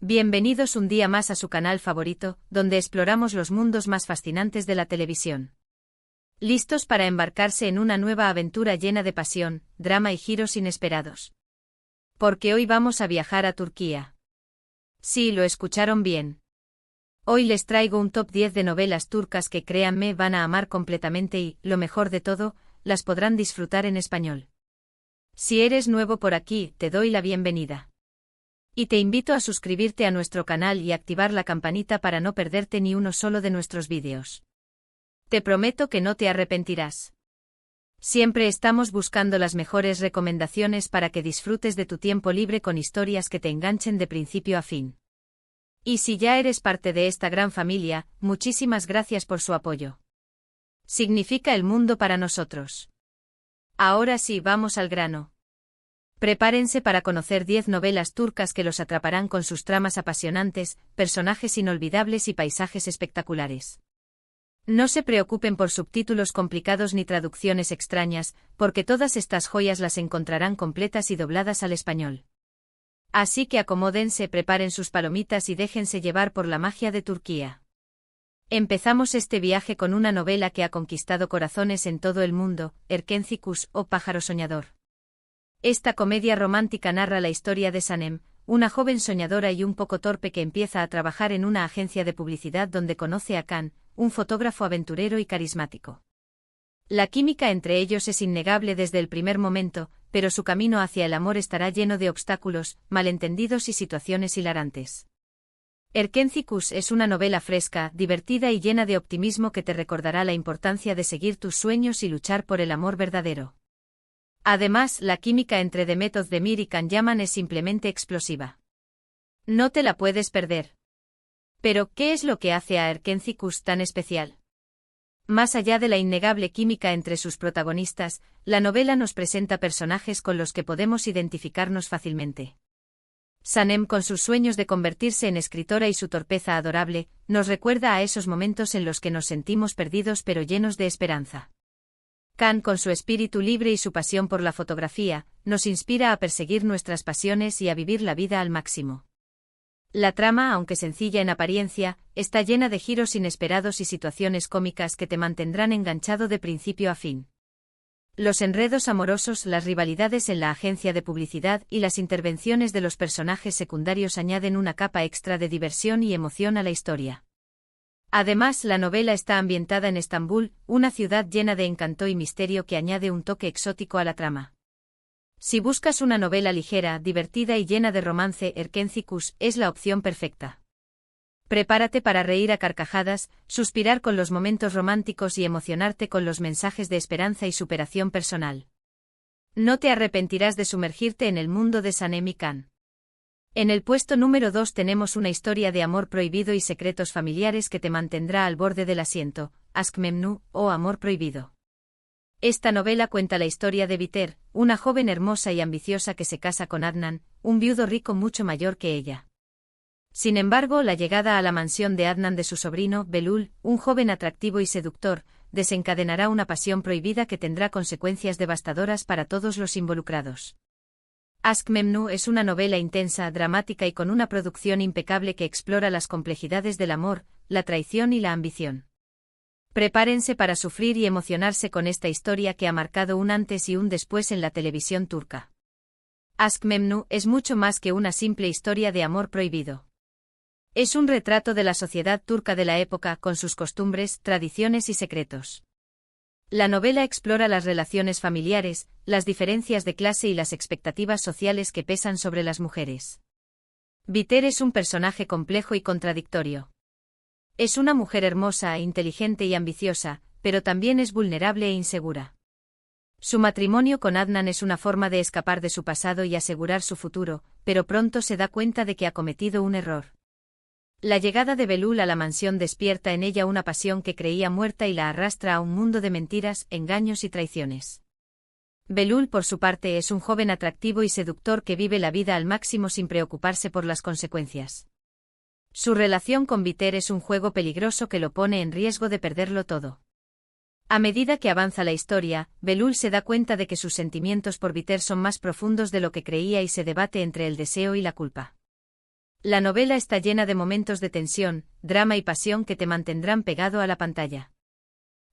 Bienvenidos un día más a su canal favorito, donde exploramos los mundos más fascinantes de la televisión. ¿Listos para embarcarse en una nueva aventura llena de pasión, drama y giros inesperados? Porque hoy vamos a viajar a Turquía. Sí, lo escucharon bien. Hoy les traigo un top 10 de novelas turcas que créanme van a amar completamente y, lo mejor de todo, las podrán disfrutar en español. Si eres nuevo por aquí, te doy la bienvenida. Y te invito a suscribirte a nuestro canal y activar la campanita para no perderte ni uno solo de nuestros vídeos. Te prometo que no te arrepentirás. Siempre estamos buscando las mejores recomendaciones para que disfrutes de tu tiempo libre con historias que te enganchen de principio a fin. Y si ya eres parte de esta gran familia, muchísimas gracias por su apoyo. Significa el mundo para nosotros. Ahora sí, vamos al grano. Prepárense para conocer 10 novelas turcas que los atraparán con sus tramas apasionantes, personajes inolvidables y paisajes espectaculares. No se preocupen por subtítulos complicados ni traducciones extrañas, porque todas estas joyas las encontrarán completas y dobladas al español. Así que acomódense, preparen sus palomitas y déjense llevar por la magia de Turquía. Empezamos este viaje con una novela que ha conquistado corazones en todo el mundo, Erkenci o Pájaro Soñador. Esta comedia romántica narra la historia de Sanem, una joven soñadora y un poco torpe que empieza a trabajar en una agencia de publicidad donde conoce a Can, un fotógrafo aventurero y carismático. La química entre ellos es innegable desde el primer momento, pero su camino hacia el amor estará lleno de obstáculos, malentendidos y situaciones hilarantes. Erkenci es una novela fresca, divertida y llena de optimismo que te recordará la importancia de seguir tus sueños y luchar por el amor verdadero. Además, la química entre Demet Özdemir y Can Yaman es simplemente explosiva. No te la puedes perder. Pero, ¿qué es lo que hace a Erkenci tan especial? Más allá de la innegable química entre sus protagonistas, la novela nos presenta personajes con los que podemos identificarnos fácilmente. Sanem, con sus sueños de convertirse en escritora y su torpeza adorable, nos recuerda a esos momentos en los que nos sentimos perdidos pero llenos de esperanza. Can, con su espíritu libre y su pasión por la fotografía, nos inspira a perseguir nuestras pasiones y a vivir la vida al máximo. La trama, aunque sencilla en apariencia, está llena de giros inesperados y situaciones cómicas que te mantendrán enganchado de principio a fin. Los enredos amorosos, las rivalidades en la agencia de publicidad y las intervenciones de los personajes secundarios añaden una capa extra de diversión y emoción a la historia. Además, la novela está ambientada en Estambul, una ciudad llena de encanto y misterio que añade un toque exótico a la trama. Si buscas una novela ligera, divertida y llena de romance, Erkenci es la opción perfecta. Prepárate para reír a carcajadas, suspirar con los momentos románticos y emocionarte con los mensajes de esperanza y superación personal. No te arrepentirás de sumergirte en el mundo de Sanem y Can. En el puesto número 2 tenemos una historia de amor prohibido y secretos familiares que te mantendrá al borde del asiento, Aşk Memnu, o Amor Prohibido. Esta novela cuenta la historia de Biter, una joven hermosa y ambiciosa que se casa con Adnan, un viudo rico mucho mayor que ella. Sin embargo, la llegada a la mansión de Adnan de su sobrino, Belul, un joven atractivo y seductor, desencadenará una pasión prohibida que tendrá consecuencias devastadoras para todos los involucrados. Aşk Memnu es una novela intensa, dramática y con una producción impecable que explora las complejidades del amor, la traición y la ambición. Prepárense para sufrir y emocionarse con esta historia que ha marcado un antes y un después en la televisión turca. Aşk Memnu es mucho más que una simple historia de amor prohibido. Es un retrato de la sociedad turca de la época con sus costumbres, tradiciones y secretos. La novela explora las relaciones familiares, las diferencias de clase y las expectativas sociales que pesan sobre las mujeres. Biter es un personaje complejo y contradictorio. Es una mujer hermosa, inteligente y ambiciosa, pero también es vulnerable e insegura. Su matrimonio con Adnan es una forma de escapar de su pasado y asegurar su futuro, pero pronto se da cuenta de que ha cometido un error. La llegada de Belul a la mansión despierta en ella una pasión que creía muerta y la arrastra a un mundo de mentiras, engaños y traiciones. Belul, por su parte, es un joven atractivo y seductor que vive la vida al máximo sin preocuparse por las consecuencias. Su relación con Biter es un juego peligroso que lo pone en riesgo de perderlo todo. A medida que avanza la historia, Belul se da cuenta de que sus sentimientos por Biter son más profundos de lo que creía y se debate entre el deseo y la culpa. La novela está llena de momentos de tensión, drama y pasión que te mantendrán pegado a la pantalla.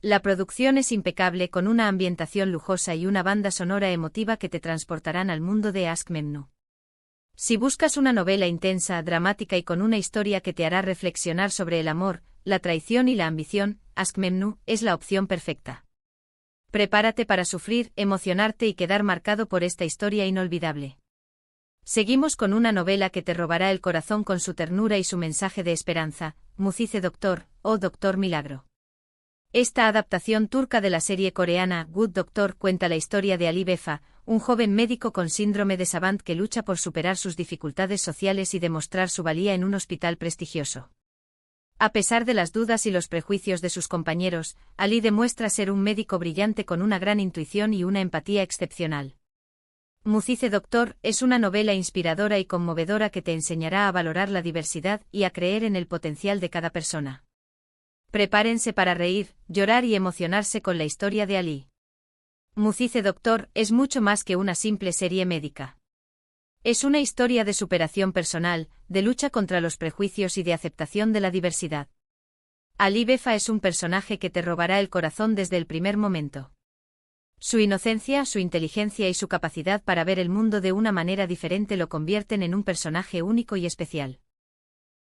La producción es impecable con una ambientación lujosa y una banda sonora emotiva que te transportarán al mundo de Ask Memnu. Si buscas una novela intensa, dramática y con una historia que te hará reflexionar sobre el amor, la traición y la ambición, Ask Memnu es la opción perfecta. Prepárate para sufrir, emocionarte y quedar marcado por esta historia inolvidable. Seguimos con una novela que te robará el corazón con su ternura y su mensaje de esperanza, Mucize Doctor, o Doctor Milagro. Esta adaptación turca de la serie coreana Good Doctor cuenta la historia de Ali Vefa, un joven médico con síndrome de Savant que lucha por superar sus dificultades sociales y demostrar su valía en un hospital prestigioso. A pesar de las dudas y los prejuicios de sus compañeros, Ali demuestra ser un médico brillante con una gran intuición y una empatía excepcional. Mucize Doctor es una novela inspiradora y conmovedora que te enseñará a valorar la diversidad y a creer en el potencial de cada persona. Prepárense para reír, llorar y emocionarse con la historia de Ali. Mucize Doctor es mucho más que una simple serie médica. Es una historia de superación personal, de lucha contra los prejuicios y de aceptación de la diversidad. Ali Vefa es un personaje que te robará el corazón desde el primer momento. Su inocencia, su inteligencia y su capacidad para ver el mundo de una manera diferente lo convierten en un personaje único y especial.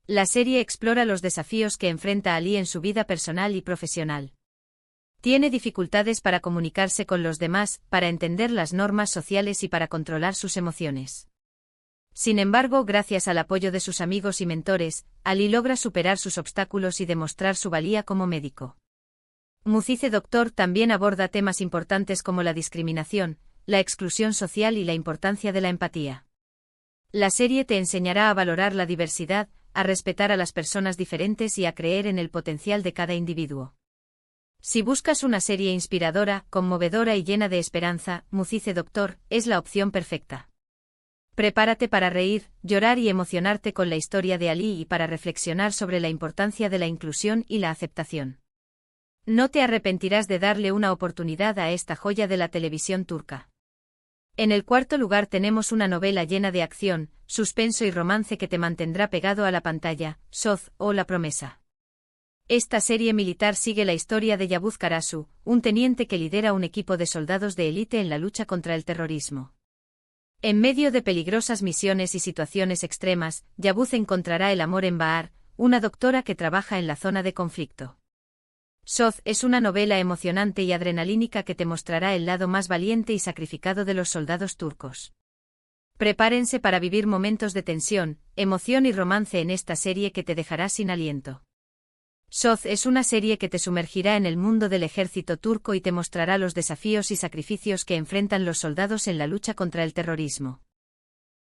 La serie explora los desafíos que enfrenta Ali en su vida personal y profesional. Tiene dificultades para comunicarse con los demás, para entender las normas sociales y para controlar sus emociones. Sin embargo, gracias al apoyo de sus amigos y mentores, Ali logra superar sus obstáculos y demostrar su valía como médico. Mucize Doctor también aborda temas importantes como la discriminación, la exclusión social y la importancia de la empatía. La serie te enseñará a valorar la diversidad, a respetar a las personas diferentes y a creer en el potencial de cada individuo. Si buscas una serie inspiradora, conmovedora y llena de esperanza, Mucize Doctor es la opción perfecta. Prepárate para reír, llorar y emocionarte con la historia de Ali y para reflexionar sobre la importancia de la inclusión y la aceptación. No te arrepentirás de darle una oportunidad a esta joya de la televisión turca. En el cuarto lugar tenemos una novela llena de acción, suspenso y romance que te mantendrá pegado a la pantalla, Söz, o La Promesa. Esta serie militar sigue la historia de Yavuz Karasu, un teniente que lidera un equipo de soldados de élite en la lucha contra el terrorismo. En medio de peligrosas misiones y situaciones extremas, Yavuz encontrará el amor en Bahar, una doctora que trabaja en la zona de conflicto. Söz es una novela emocionante y adrenalínica que te mostrará el lado más valiente y sacrificado de los soldados turcos. Prepárense para vivir momentos de tensión, emoción y romance en esta serie que te dejará sin aliento. Söz es una serie que te sumergirá en el mundo del ejército turco y te mostrará los desafíos y sacrificios que enfrentan los soldados en la lucha contra el terrorismo.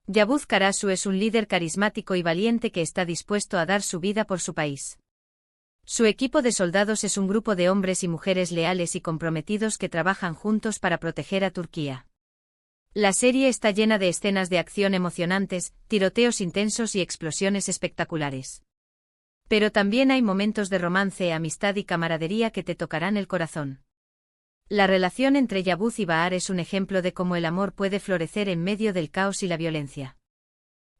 Yavuz Karasu es un líder carismático y valiente que está dispuesto a dar su vida por su país. Su equipo de soldados es un grupo de hombres y mujeres leales y comprometidos que trabajan juntos para proteger a Turquía. La serie está llena de escenas de acción emocionantes, tiroteos intensos y explosiones espectaculares. Pero también hay momentos de romance, amistad y camaradería que te tocarán el corazón. La relación entre Yavuz y Bahar es un ejemplo de cómo el amor puede florecer en medio del caos y la violencia.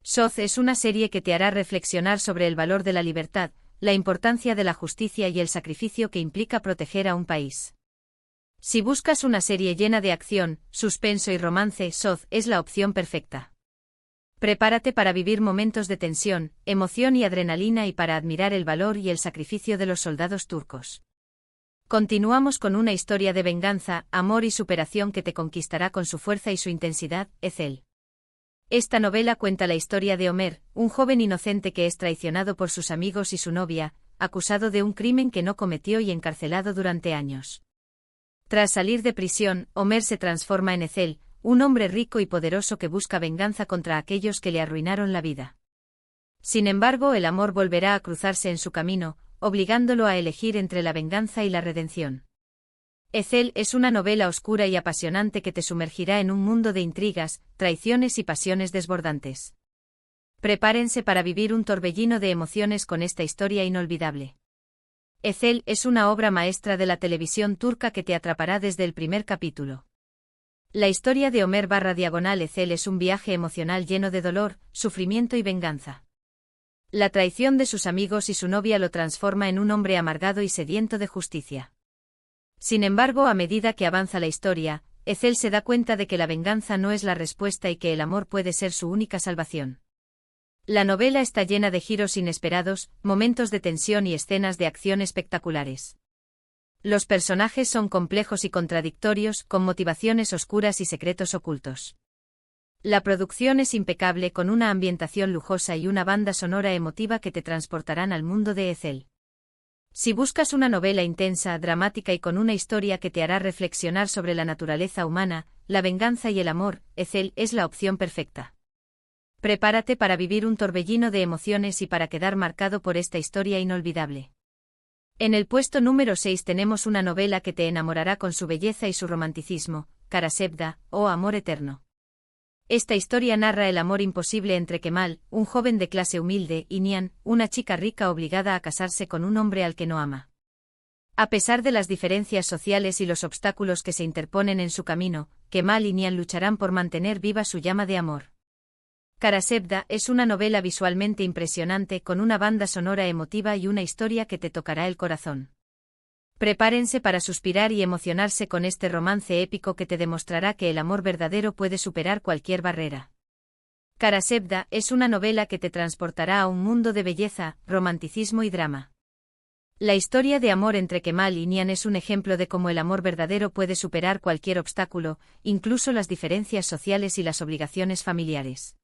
Söz es una serie que te hará reflexionar sobre el valor de la libertad, la importancia de la justicia y el sacrificio que implica proteger a un país. Si buscas una serie llena de acción, suspenso y romance, Söz es la opción perfecta. Prepárate para vivir momentos de tensión, emoción y adrenalina y para admirar el valor y el sacrificio de los soldados turcos. Continuamos con una historia de venganza, amor y superación que te conquistará con su fuerza y su intensidad, Ezel. Esta novela cuenta la historia de Ömer, un joven inocente que es traicionado por sus amigos y su novia, acusado de un crimen que no cometió y encarcelado durante años. Tras salir de prisión, Ömer se transforma en Ezel, un hombre rico y poderoso que busca venganza contra aquellos que le arruinaron la vida. Sin embargo, el amor volverá a cruzarse en su camino, obligándolo a elegir entre la venganza y la redención. Ezel es una novela oscura y apasionante que te sumergirá en un mundo de intrigas, traiciones y pasiones desbordantes. Prepárense para vivir un torbellino de emociones con esta historia inolvidable. Ezel es una obra maestra de la televisión turca que te atrapará desde el primer capítulo. La historia de Ömer /Ezel es un viaje emocional lleno de dolor, sufrimiento y venganza. La traición de sus amigos y su novia lo transforma en un hombre amargado y sediento de justicia. Sin embargo, a medida que avanza la historia, Ethel se da cuenta de que la venganza no es la respuesta y que el amor puede ser su única salvación. La novela está llena de giros inesperados, momentos de tensión y escenas de acción espectaculares. Los personajes son complejos y contradictorios, con motivaciones oscuras y secretos ocultos. La producción es impecable, con una ambientación lujosa y una banda sonora emotiva que te transportarán al mundo de Ethel. Si buscas una novela intensa, dramática y con una historia que te hará reflexionar sobre la naturaleza humana, la venganza y el amor, Ethel es la opción perfecta. Prepárate para vivir un torbellino de emociones y para quedar marcado por esta historia inolvidable. En el puesto número 6 tenemos una novela que te enamorará con su belleza y su romanticismo, Karasebda, o Amor Eterno. Esta historia narra el amor imposible entre Kemal, un joven de clase humilde, y Nihan, una chica rica obligada a casarse con un hombre al que no ama. A pesar de las diferencias sociales y los obstáculos que se interponen en su camino, Kemal y Nihan lucharán por mantener viva su llama de amor. Karasebda es una novela visualmente impresionante con una banda sonora emotiva y una historia que te tocará el corazón. Prepárense para suspirar y emocionarse con este romance épico que te demostrará que el amor verdadero puede superar cualquier barrera. Karasebda es una novela que te transportará a un mundo de belleza, romanticismo y drama. La historia de amor entre Kemal y Nihan es un ejemplo de cómo el amor verdadero puede superar cualquier obstáculo, incluso las diferencias sociales y las obligaciones familiares.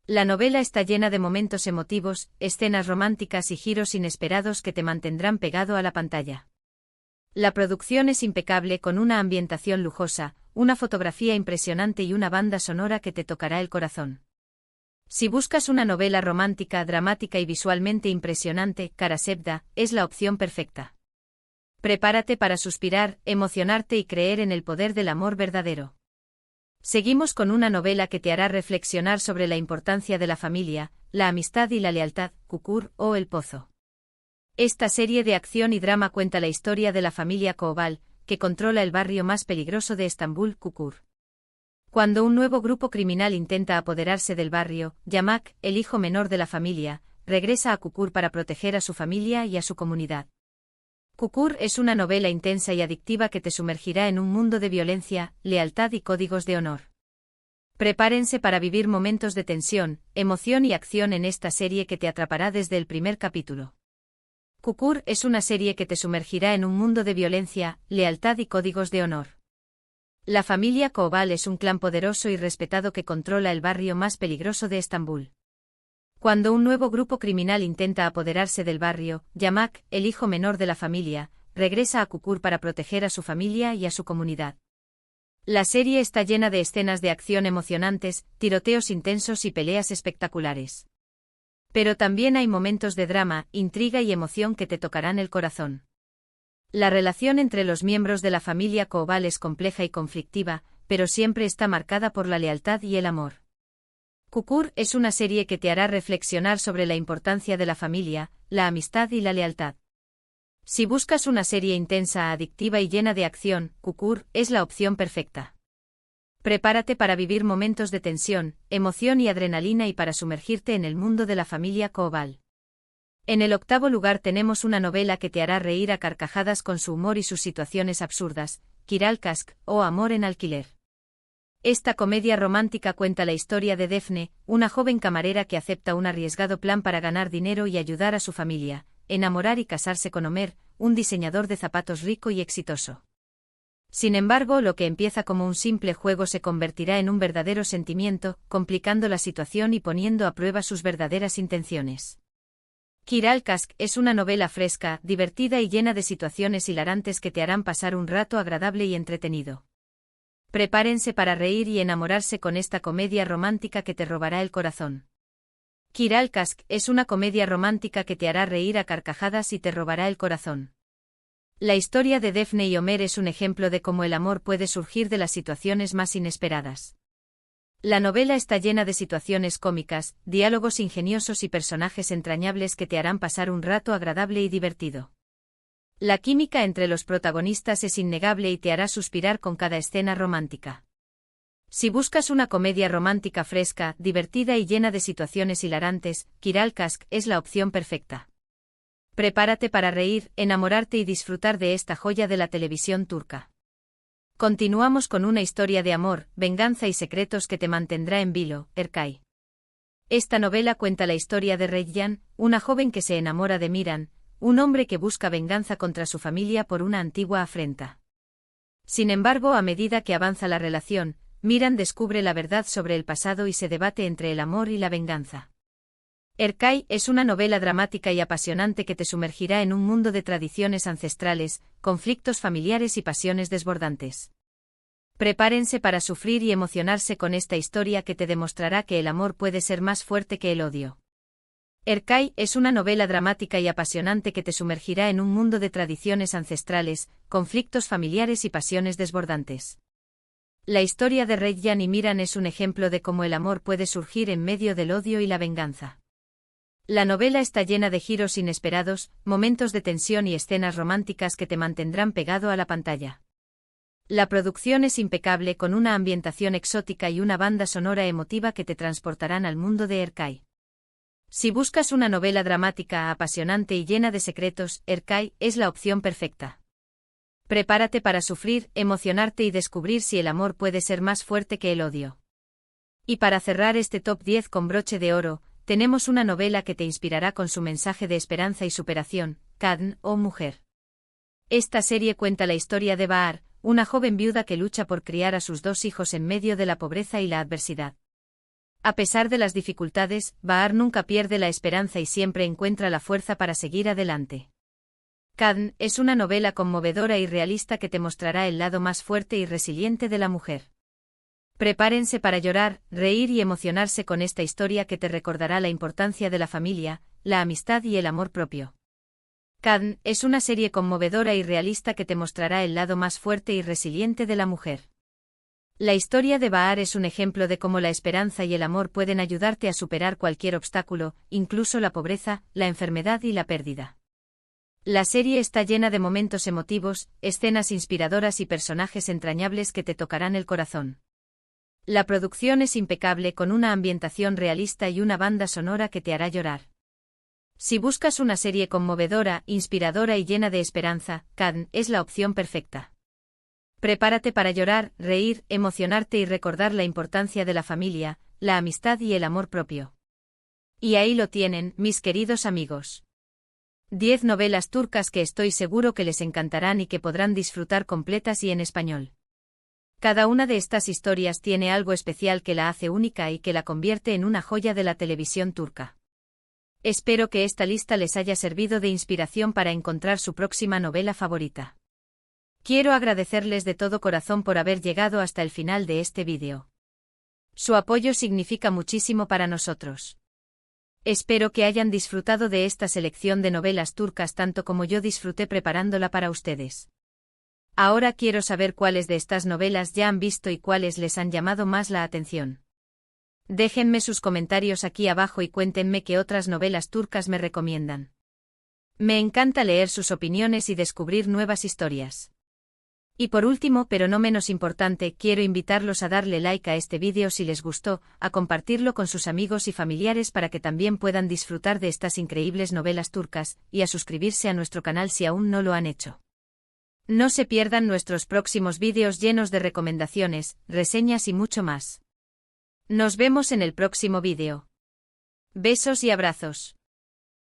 La novela está llena de momentos emotivos, escenas románticas y giros inesperados que te mantendrán pegado a la pantalla. La producción es impecable, con una ambientación lujosa, una fotografía impresionante y una banda sonora que te tocará el corazón. Si buscas una novela romántica, dramática y visualmente impresionante, Karasebda es la opción perfecta. Prepárate para suspirar, emocionarte y creer en el poder del amor verdadero. Seguimos con una novela que te hará reflexionar sobre la importancia de la familia, la amistad y la lealtad, Kukur, o El Pozo. Esta serie de acción y drama cuenta la historia de la familia Koval, que controla el barrio más peligroso de Estambul, Kukur. Cuando un nuevo grupo criminal intenta apoderarse del barrio, Yamak, el hijo menor de la familia, regresa a Kukur para proteger a su familia y a su comunidad. Kukur es una novela intensa y adictiva que te sumergirá en un mundo de violencia, lealtad y códigos de honor. Prepárense para vivir momentos de tensión, emoción y acción en esta serie que te atrapará desde el primer capítulo. Kukur es una serie que te sumergirá en un mundo de violencia, lealtad y códigos de honor. La familia Koval es un clan poderoso y respetado que controla el barrio más peligroso de Estambul. Cuando un nuevo grupo criminal intenta apoderarse del barrio, Yamak, el hijo menor de la familia, regresa a Kukur para proteger a su familia y a su comunidad. La serie está llena de escenas de acción emocionantes, tiroteos intensos y peleas espectaculares. Pero también hay momentos de drama, intriga y emoción que te tocarán el corazón. La relación entre los miembros de la familia Koval es compleja y conflictiva, pero siempre está marcada por la lealtad y el amor. Kukur es una serie que te hará reflexionar sobre la importancia de la familia, la amistad y la lealtad. Si buscas una serie intensa, adictiva y llena de acción, Kukur es la opción perfecta. Prepárate para vivir momentos de tensión, emoción y adrenalina y para sumergirte en el mundo de la familia Koval. En el octavo lugar tenemos una novela que te hará reír a carcajadas con su humor y sus situaciones absurdas, Kiral Kask, o Amor en alquiler. Esta comedia romántica cuenta la historia de Defne, una joven camarera que acepta un arriesgado plan para ganar dinero y ayudar a su familia, enamorar y casarse con Omer, un diseñador de zapatos rico y exitoso. Sin embargo, lo que empieza como un simple juego se convertirá en un verdadero sentimiento, complicando la situación y poniendo a prueba sus verdaderas intenciones. Kiral Kask es una novela fresca, divertida y llena de situaciones hilarantes que te harán pasar un rato agradable y entretenido. Prepárense para reír y enamorarse con esta comedia romántica que te robará el corazón. Kiral Kask es una comedia romántica que te hará reír a carcajadas y te robará el corazón. La historia de Defne y Omer es un ejemplo de cómo el amor puede surgir de las situaciones más inesperadas. La novela está llena de situaciones cómicas, diálogos ingeniosos y personajes entrañables que te harán pasar un rato agradable y divertido. La química entre los protagonistas es innegable y te hará suspirar con cada escena romántica. Si buscas una comedia romántica fresca, divertida y llena de situaciones hilarantes, Kiral Kask es la opción perfecta. Prepárate para reír, enamorarte y disfrutar de esta joya de la televisión turca. Continuamos con una historia de amor, venganza y secretos que te mantendrá en vilo, Erkay. Esta novela cuenta la historia de Reyyan, una joven que se enamora de Miran, un hombre que busca venganza contra su familia por una antigua afrenta. Sin embargo, a medida que avanza la relación, Miran descubre la verdad sobre el pasado y se debate entre el amor y la venganza. Erkay es una novela dramática y apasionante que te sumergirá en un mundo de tradiciones ancestrales, conflictos familiares y pasiones desbordantes. Prepárense para sufrir y emocionarse con esta historia que te demostrará que el amor puede ser más fuerte que el odio. Erkay es una novela dramática y apasionante que te sumergirá en un mundo de tradiciones ancestrales, conflictos familiares y pasiones desbordantes. La historia de Reyyan y Miran es un ejemplo de cómo el amor puede surgir en medio del odio y la venganza. La novela está llena de giros inesperados, momentos de tensión y escenas románticas que te mantendrán pegado a la pantalla. La producción es impecable con una ambientación exótica y una banda sonora emotiva que te transportarán al mundo de Erkay. Si buscas una novela dramática, apasionante y llena de secretos, Erkay es la opción perfecta. Prepárate para sufrir, emocionarte y descubrir si el amor puede ser más fuerte que el odio. Y para cerrar este top 10 con broche de oro, tenemos una novela que te inspirará con su mensaje de esperanza y superación, Kadın, oh mujer. Esta serie cuenta la historia de Bahar, una joven viuda que lucha por criar a sus 2 hijos en medio de la pobreza y la adversidad. A pesar de las dificultades, Bahar nunca pierde la esperanza y siempre encuentra la fuerza para seguir adelante. Kadın es una novela conmovedora y realista que te mostrará el lado más fuerte y resiliente de la mujer. Prepárense para llorar, reír y emocionarse con esta historia que te recordará la importancia de la familia, la amistad y el amor propio. Kadın es una serie conmovedora y realista que te mostrará el lado más fuerte y resiliente de la mujer. La historia de Bahar es un ejemplo de cómo la esperanza y el amor pueden ayudarte a superar cualquier obstáculo, incluso la pobreza, la enfermedad y la pérdida. La serie está llena de momentos emotivos, escenas inspiradoras y personajes entrañables que te tocarán el corazón. La producción es impecable con una ambientación realista y una banda sonora que te hará llorar. Si buscas una serie conmovedora, inspiradora y llena de esperanza, Kadın es la opción perfecta. Prepárate para llorar, reír, emocionarte y recordar la importancia de la familia, la amistad y el amor propio. Y ahí lo tienen, mis queridos amigos. 10 novelas turcas que estoy seguro que les encantarán y que podrán disfrutar completas y en español. Cada una de estas historias tiene algo especial que la hace única y que la convierte en una joya de la televisión turca. Espero que esta lista les haya servido de inspiración para encontrar su próxima novela favorita. Quiero agradecerles de todo corazón por haber llegado hasta el final de este vídeo. Su apoyo significa muchísimo para nosotros. Espero que hayan disfrutado de esta selección de novelas turcas tanto como yo disfruté preparándola para ustedes. Ahora quiero saber cuáles de estas novelas ya han visto y cuáles les han llamado más la atención. Déjenme sus comentarios aquí abajo y cuéntenme qué otras novelas turcas me recomiendan. Me encanta leer sus opiniones y descubrir nuevas historias. Y por último, pero no menos importante, quiero invitarlos a darle like a este vídeo si les gustó, a compartirlo con sus amigos y familiares para que también puedan disfrutar de estas increíbles novelas turcas, y a suscribirse a nuestro canal si aún no lo han hecho. No se pierdan nuestros próximos vídeos llenos de recomendaciones, reseñas y mucho más. Nos vemos en el próximo vídeo. Besos y abrazos.